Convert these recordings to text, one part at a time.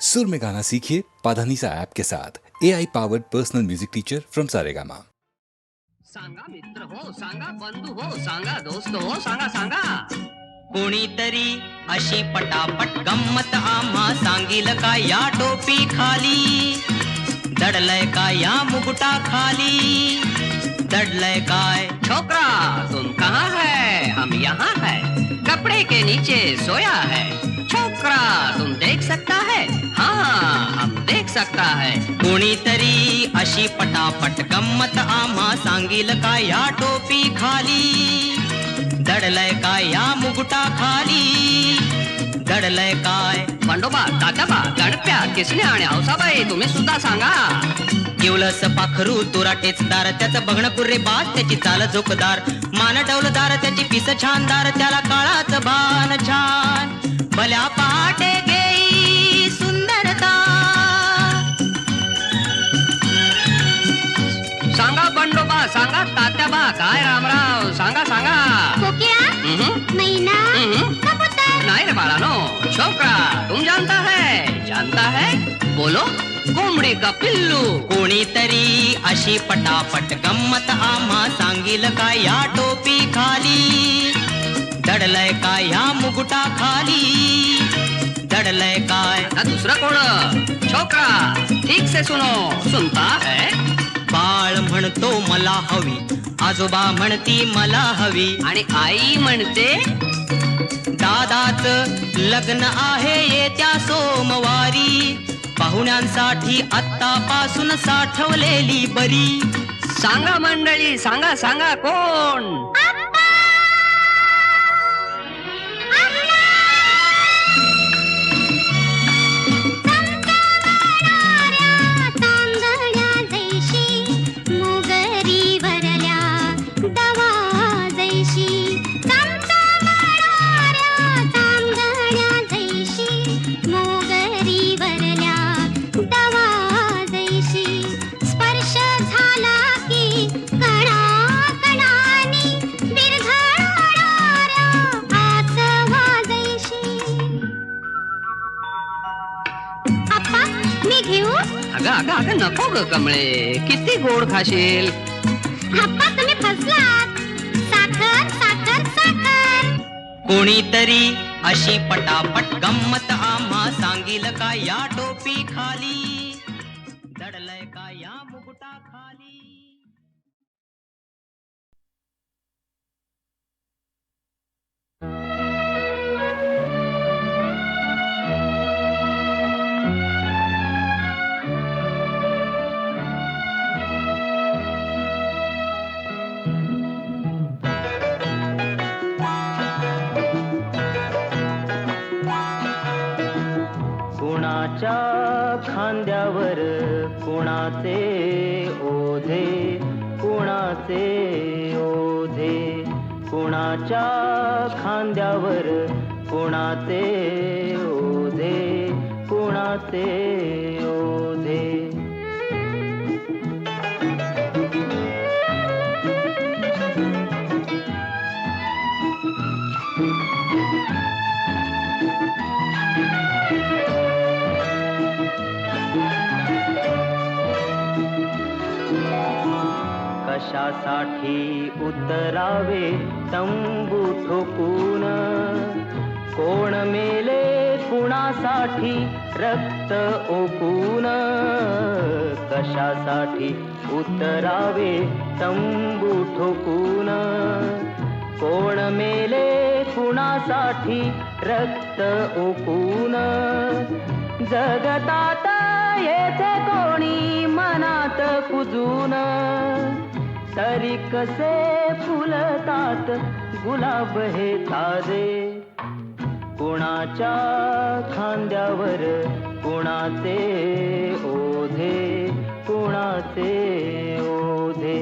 सुर में गाना सीखिए पाधानीसा ऐप के साथ AI powered personal music teacher from Saregama. सांगा मित्र हो, सांगा बंधू हो, सांगा दोस्त हो, सांगा सांगा. कोणीतरी अशी पटापट गंमत आम्हा सांगील का या टोपी खाली दडलय का या मुकुटा खाली दडलय काय. छोकरा तुम कहाँ है, हम यहाँ है, कपड़े के नीचे सोया है. छोकरा तुम देख सकता है, हाँ हम देख सकता है. कोणीतरी अशी पटापट गंमत आम्हा सांगील का या टोपी खाली दडलय काय या मुकुटा खाली दडलय काय. बंडोबा, तात्याबा, गणप्या, किसने आणि हौसाबाई तुम्ही सुद्धा सांगा. किवलस पाखरू तुरा टेचदार त्याचं बघणं कुर्रे बाज त्याची चाल झोकदार मान डौलदार त्याची पिस छानदार त्याला काळाचं भान छान भल्या पहाटे गेई सुंदरता. सांगा बंडोबा, सांगा तात्याबा, काय रामराव, सांगा सांगा. मैना कबूतर. नहीं रे बाळानो, छोकरा तुम जानता है बोलो. कोंबडी का पिल्लू. कोणीतरी अशी पटापट गंमत आम्हा सांगील का या टोपी खाली दडलय काय या मुकुटा खाली दडलय काय. आता दुसरा कोण. छोकरा ठीक से सुनो, सुनता है. बाळ म्हणतो मला हवी आजोबा म्हणती मला हवी आणि आई म्हणते दादाच लग्न आहे येत्या सोमवारी पाहुण्यांसाठी आत्तापासून साठवलेली बरी. सांगा मंडळी, सांगा सांगा कोण. तांदळ्या जैशी मोगरी वरल्या दवा जैशी. तांदळ्या जैशी मोगरी वरल्या दवा जैशी. स्पर्श झाला की कणा कणानी विरघळणाऱ्या आसवा जैशी. आप्पा मी घेऊ. अगं नको ग कमळे, किती गोड खाशील. आप्पा तुम्ही फसलात. साखर साखर साखर. कोणीतरी अशी पटापट गंमत आम्हा सांगील का या टोपी खाली दडलय का या मुकुटा खाली. कुणाच्या खांद्यावर कुणाचे ओझे कुणाचे ओझे कुणाच्या खांद्यावर कुणाचे ओझे कुणाचे ओझे. कशासाठी उतरावे तंबू ठोकून कोण मेले कुणासाठी रक्त ओकून. कशासाठी उतरावे तंबू ठोकून कोण मेले कुणासाठी रक्त ओकून. जगतात येथे कोणी मनात कुजून तरी कसे फुलतात गुलाब हे ताजे. कुणाच्या खांद्यावर कुणाचे ओझे कुणाचे ओझे.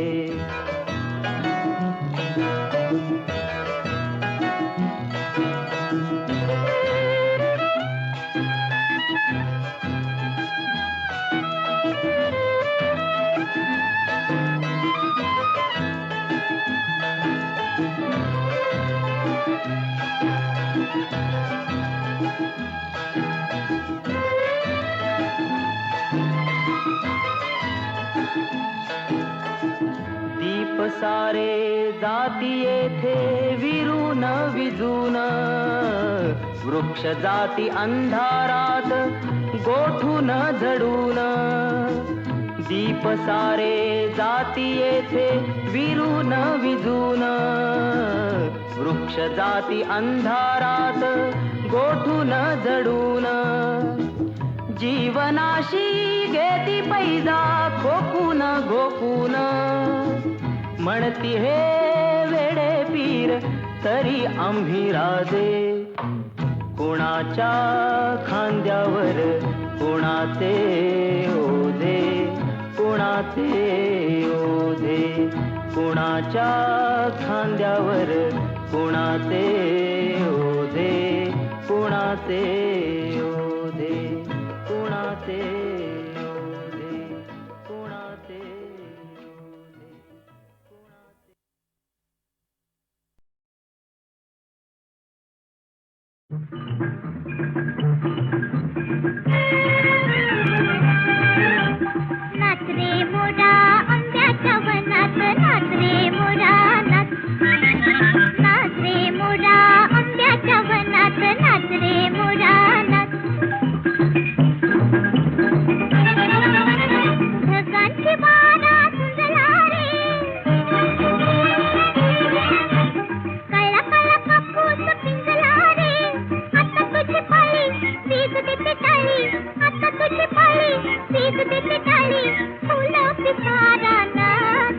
सारे जाती येथे विरून विजून वृक्ष जाती अंधारात गोठून झडून दीप सारे जाती येथे विरून विजून वृक्ष जाती अंधारात गोठून झडून जीवनाशी घेती पैजा खोकून घोकून म्हणती हे वेडे पीर तरी आम्ही राजे कोणाच्या खांद्यावर कोणाचे ओझे कोणाचे ओझे कोणाच्या खांद्यावर कोणाचे ओझे कोणाचे ओझे कोणाचे ओझे कोणाचे नाच रे मोरा आंब्याच्या वनात नाच रे मोरा नाच नाच रे मोरा आंब्याच्या वनात नाच रे मोरा नाच ढगांची बारा सुंदरा रे कळला कळला कापूस पिंजला रे आता तुझी पाळी पीक देते टाळी आता तुझी पाळी पीक देते टाळी फुलं पिसारा नाच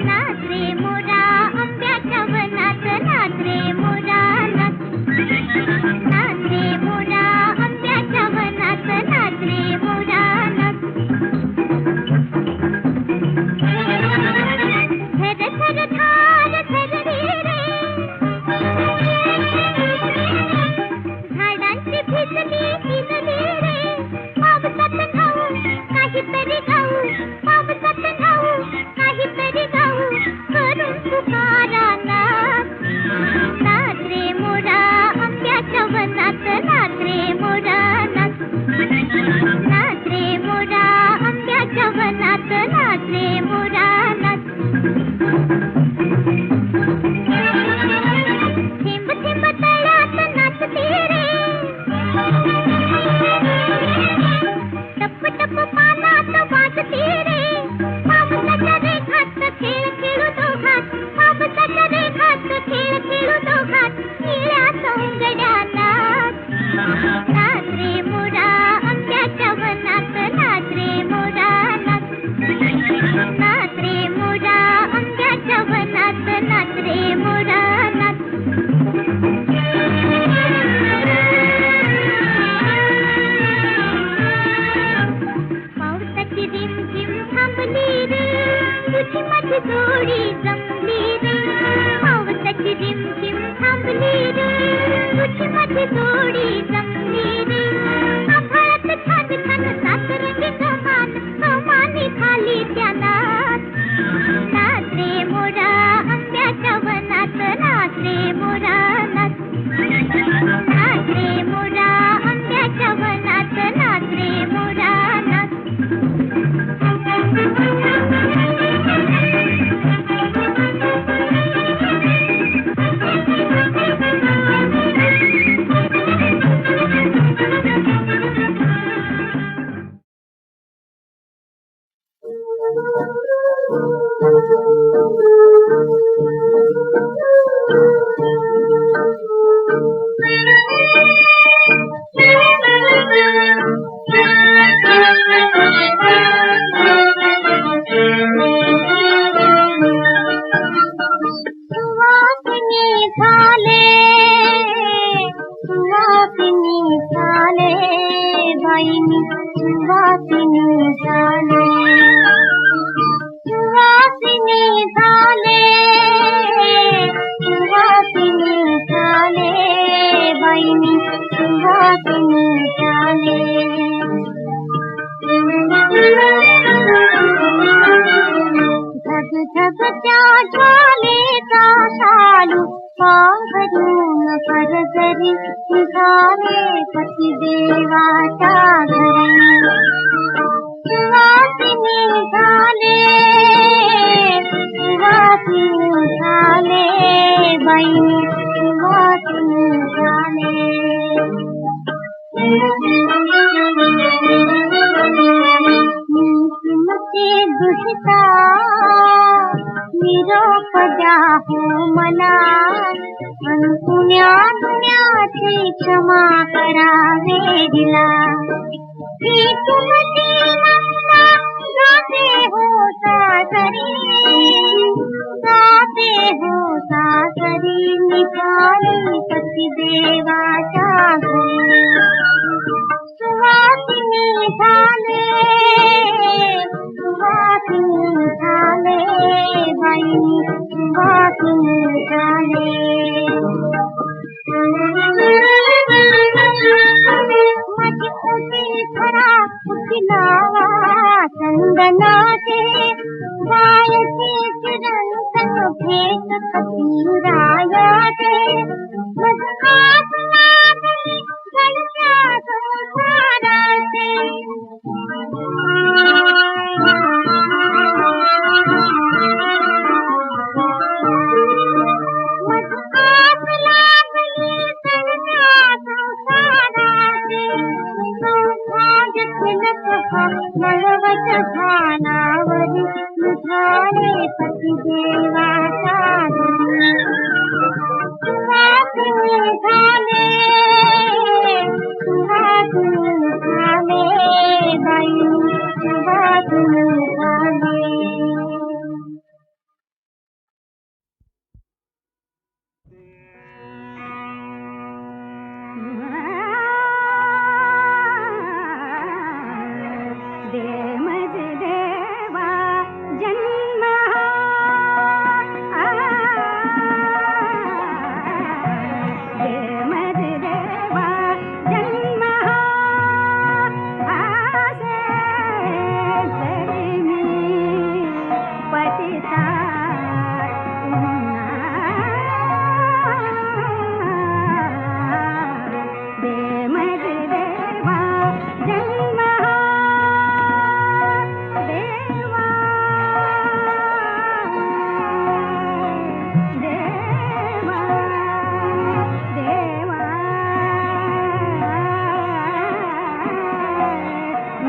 नाच रे मोरा आंब्याच्या वनात नाच रे मोरा नाच नाच रे मोरा आंब्याच्या वनात नाच रे मोरा नाच धर धर धार धरली रे झाडांची भिजली भिजली रे पावसात गाऊ काहीतरी गाऊ पावसात गाऊ काहीतरी गाऊ करून पुकारा नाच नाच रे मोरा आंब्याच्या वनात नाच रे मोरा नाच नाच रे मोरा आंब्याच्या वनात नाच रे मोरा नाच थेंब थेंब तळ्यात नाचते रे टप टप पानात वाजते रे पावसाच्या रेघात खेळ खेळू दोघात पावसाच्या रेघात खेळ खेळू दोघात निळ्या सौंदड्या नाच नाच रे मोरा आंब्याच्या वनात नाच रे मोरा नाच नाच रे मोरा आंब्याच्या वनात नाच रे मोरा नाच पावसाची रिमझिम थांबली रे तुझी माझी जोडी जमली रे पावसाची रिमझिम थांबली रे तुझी माझी जोडी जमली रे आभाळात छान छान सासरंगी कमान कमानी खाली त्या नाच नाच रे मोरा आंब्याच्या वनात नाच रे मोरा नाच नाच रे मोरा आंब्याच्या वनात नाच रे मोरा नाच परजरी निघाले पती देवाच्या घरी सुवासिनी झाले बाईने सुवासिनी झाले. नीतिमते दुहिता निरोप द्या हो मला, पुण्या दुनियाची क्षमा करावे दिला. ही तुमची नंदा गाते हो सासरी, गाते हो सासरी निघाली पती देवाच्या घरी. सुवासिनी झाले, सुवासिनी झाले बाईनी सुवासिनी झाले. माझी ओटी खरा फुलावा चंदनाचे, गायचे किरण संग भेट कपिरायाचे. मजकात लागली गणत्या संसाराचे. मजकात लागली गणत्या संसाराचे. सौभाग्य तिलक हा मळवट झानावरी निघाले पती देवाच्या घरी. सुवासिनी झाले, सुवासिनी झाले बाई सुवासिनी झाले. दे मज देवा जन्म, दे मज देवा जन्म. आसे जरी मी पतिता दे मज देवा जन्म. देवा देवा देवा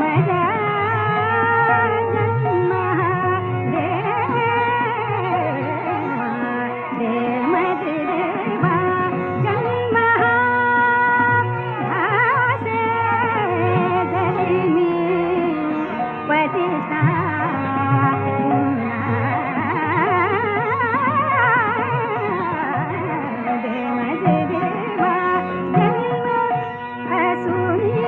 माझा जन्म देवा, दे मज देवा जन्म. आसे जरी मी पतिता दे मज देवा जन्म. असुरी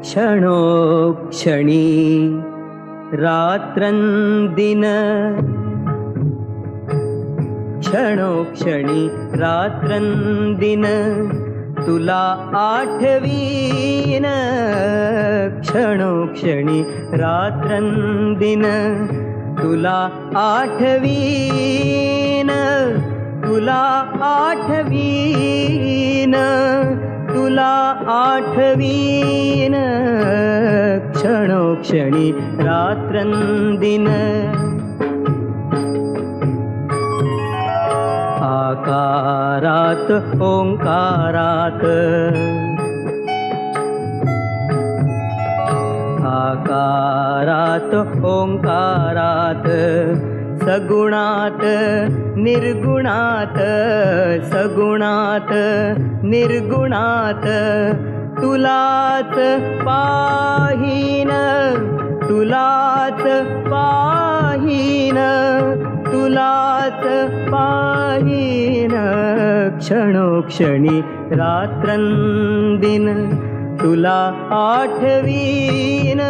क्षणोक्षणी रात्रंदिन क्षणोक्षणी रात्रंदिन तुला आठवीन क्षणोक्षणी रात्रंदिन तुला आठवीन तुला आठवीन तुला आठवीन क्षणोक्षणी रात्रंदिन आकारात ओंकारात आकारात ओंकारात सगुणात निर्गुणात सगुणात निर्गुणात तुलाच पाहीन तुलाच पाहीन तुलाच पाहीन क्षणोक्षणी रात्रंदिन तुला आठवीन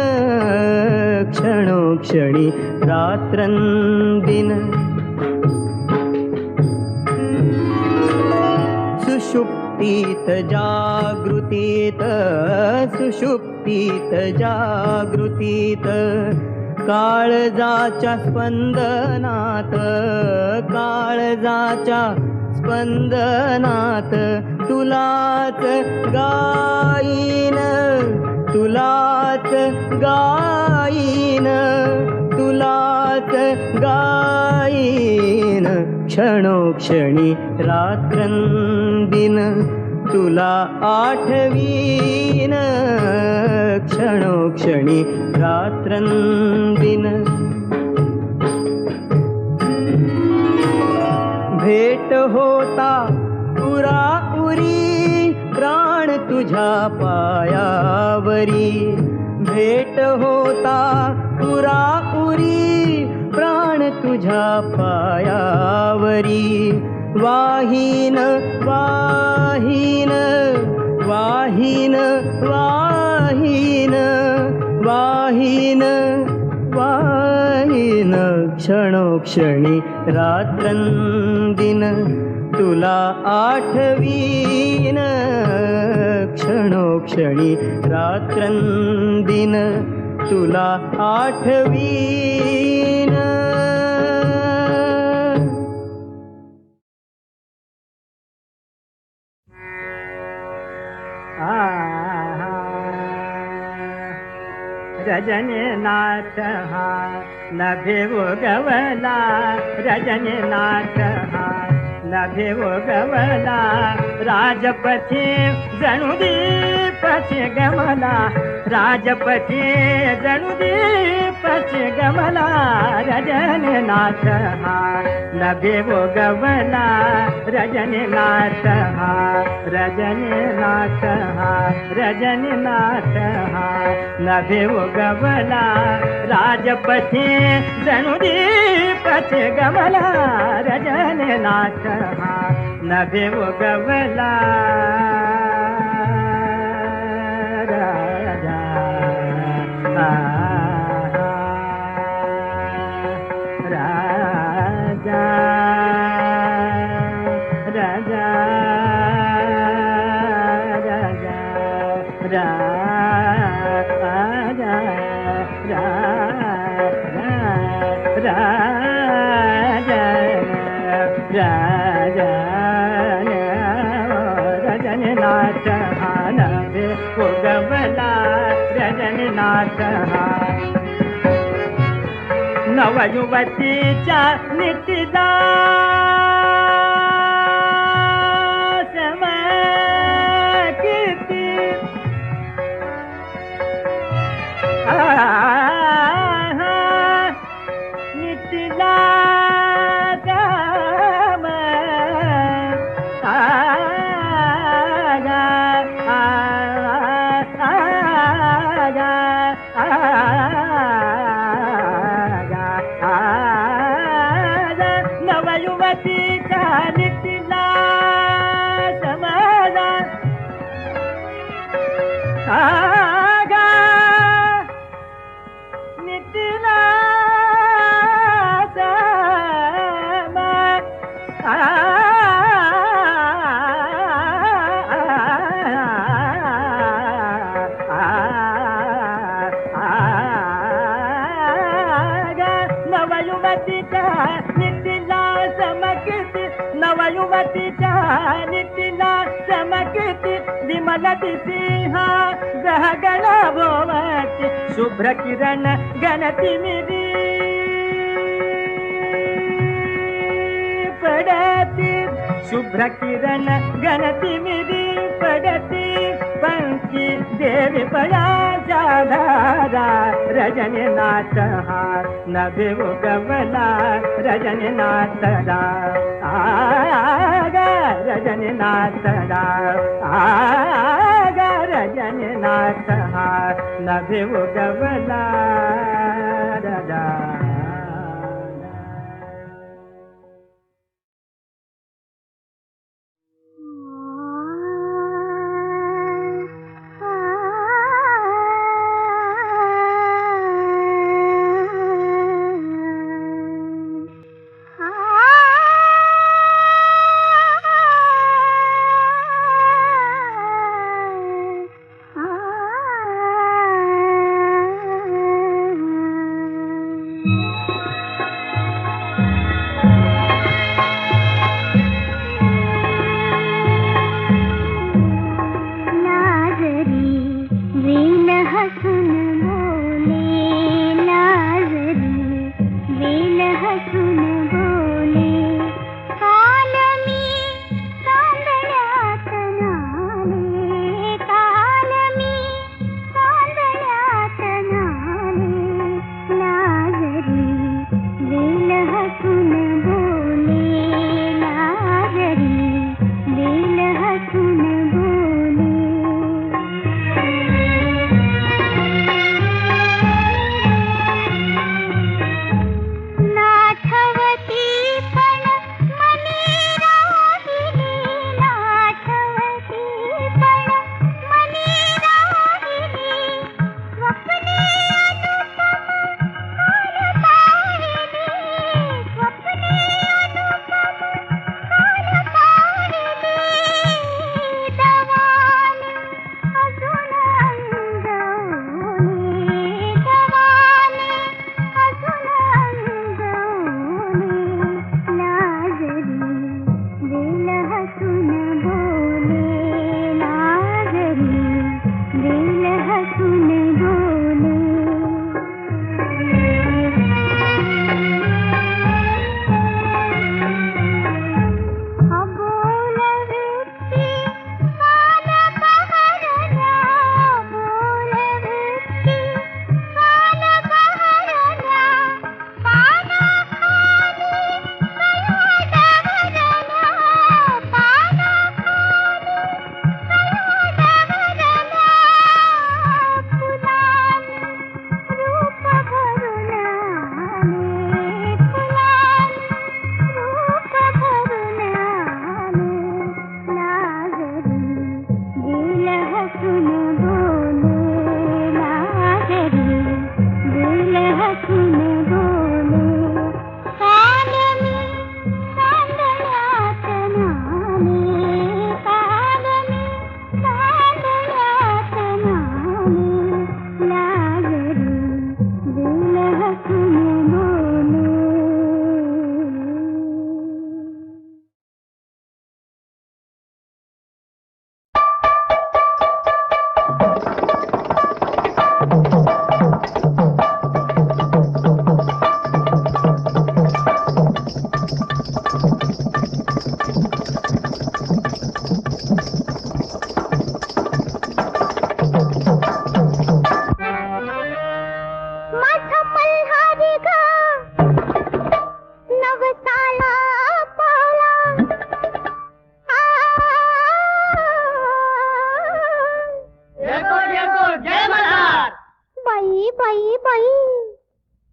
क्षणोक्षणी रात्रंदिन सुषुप्तीत जागृतीत सुषुप्तीत जागृतीत काळजाच्या स्पंदनात काळजाच्या स्पंदनात तुलाच गाईन तुलाच गाईन तुलाच गाईन क्षणोक्षणी रात्रंदिन तुला आठवीन क्षणोक्षणी रात्रंदिन भेट होता उराउरी प्राण तुझ्या पायावरी भेट होता उराउरी प्राण तुझ्या पायावरी वाहीन वाहीन वाहीन वाहीन वाहीन वाहीन क्षणोक्षणी रात्रंदिन तुला आठवीन क्षणोक्षणी रात्रंदिन तुला आठवीन रजनीनाथ हा नभे उगवला रजनीनाथ हा नभे उगवला राजपथी जणू दीपचे गमला राजपथी जणू दीपचे गमला रजनीनाथ हा नभे उगवला रजनीनाथ हा रजनीनाथ हा रजनीनाथ हा नभे उगवला राजपथी जणू दीपचे गमला रजनीनाथ हा नभे उगवला राजा राजा राजा राजा रजनीनाथ हा नभे उगवला रजनीनाथ हा नवयुवतीच्या नितीला समकीर्ती नितीला नवयुवतीच्या नितीला समाजा नितीला किती विमल दिसिंहा गहगण भोवती शुभ्र किरण गणती मिरी पडती शुभ्र किरण गणती मिरी पडती पंखी देवी पयाच्या धारा रजनीनाथ हा नभे उगवला रजनीनाथ आगा रजनीनाथ आगा रजनीनाथ हा नभे उगवला राजा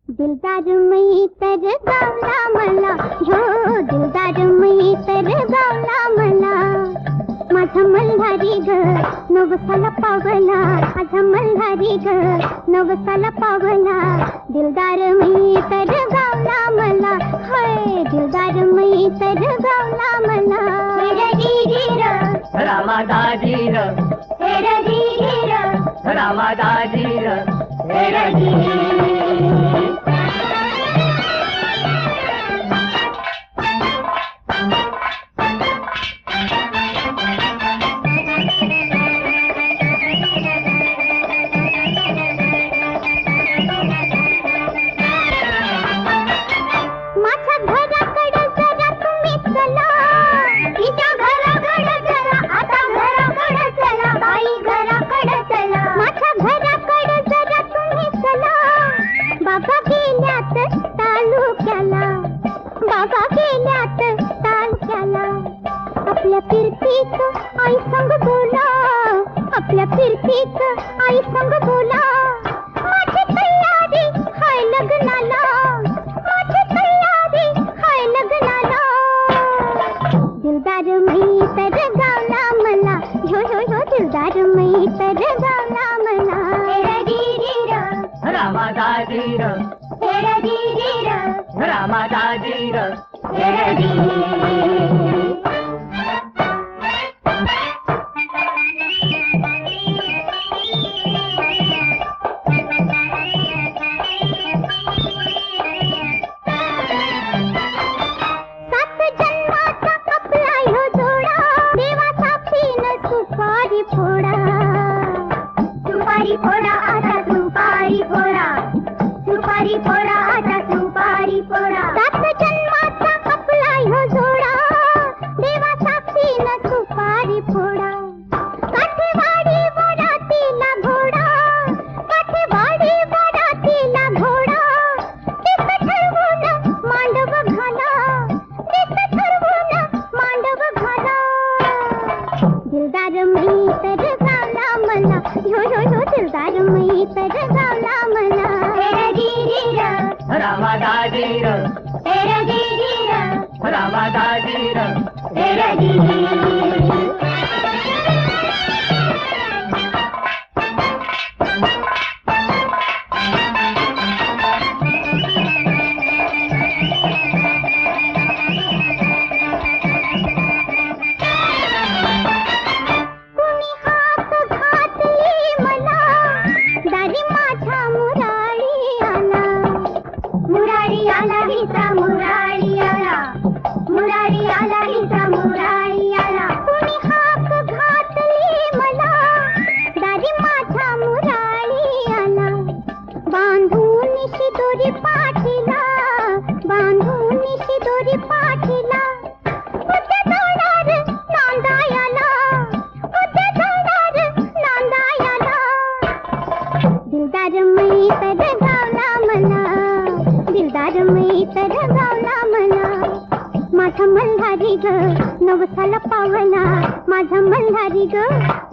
दिलदार मी तर गावला मला हो दिलदार मी तर गावला मला माझा मल्हारी ग नवसाला पावला माझा मल्हारी ग नवसाला पावला दिलदार मी तर गावला मला होय दिलदार मी तर गावला मला रामादाजीर रामादाजीर रामादाजी र हेरगिरी र रामादाजी र हेरगिरी सुपारी फोडा आता सुपारी फोडा सुपारी फोडा आता सुपारी फोडा सात जन्माचा आपला ह्यो जोडा देवा साक्षीनं सुपारी फोडा काठेवाडी वरातीला घोडा काठेवाडी वरातीला घोडा दिस ठरवून मांडव घाला दिस ठरवून मांडव घाला दिलदार मी तर गावला मला ह्यो ह्यो ह्यो दिलदार मी तर गावला मला हेरगिरी र रामादाजी र हेरगिरी र रामादाजी र हेरगिरी मुरारी आला हिचा मुरारी आला मुरारी आला हिचा मुरारी आला कुणी हाक घातली मला दारी माझा मुरारी आला बांधून शिदोरी पाठीला बांधून शिदोरी पाठीला उद्या जाणार नांदायाला उद्या जाणार नांदायाला दिलदार मी तर गावला मला दिलदार मी तर गावला मला माझा मल्हारी ग नवसाला पावला माझा मल्हारी ग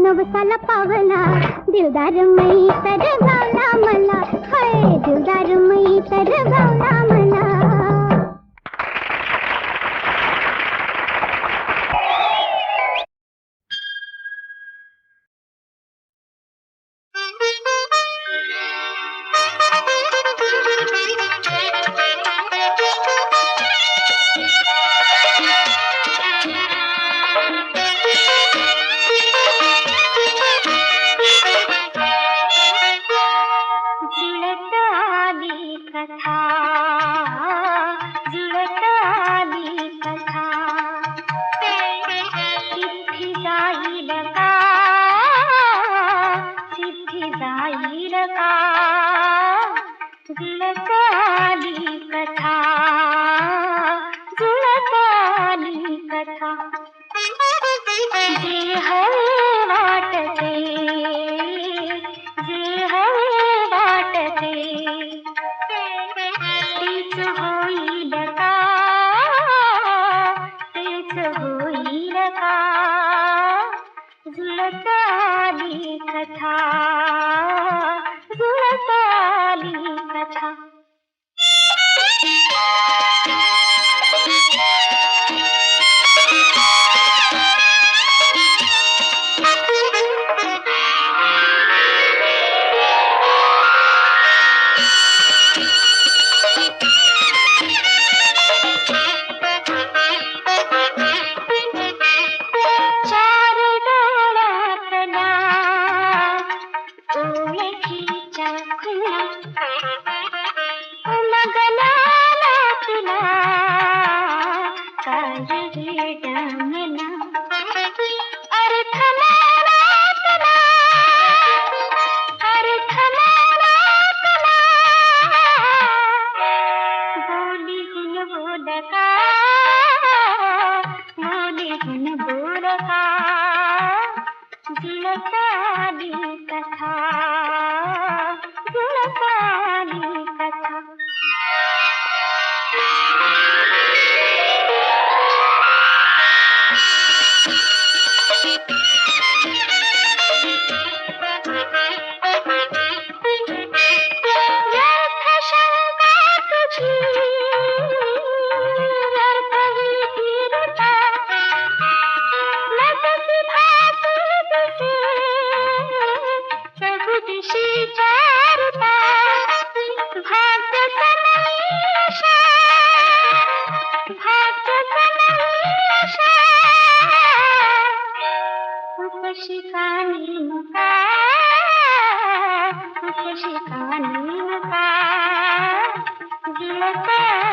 नवसाला पावला दिलदार मी तर गावला मला हाय दिलदार मी तर गावला मला जुळत आली कथा जुळत आली कथा सिद्धी जाईल का सिद्धी जाईल का जुळत आली कथा जुळत आली कथा जे हवे वाटते जे हवे वाटते तेच होईल का तेच होईल का जुळत आली कथा जुळत आली कथा पाणी का गिळते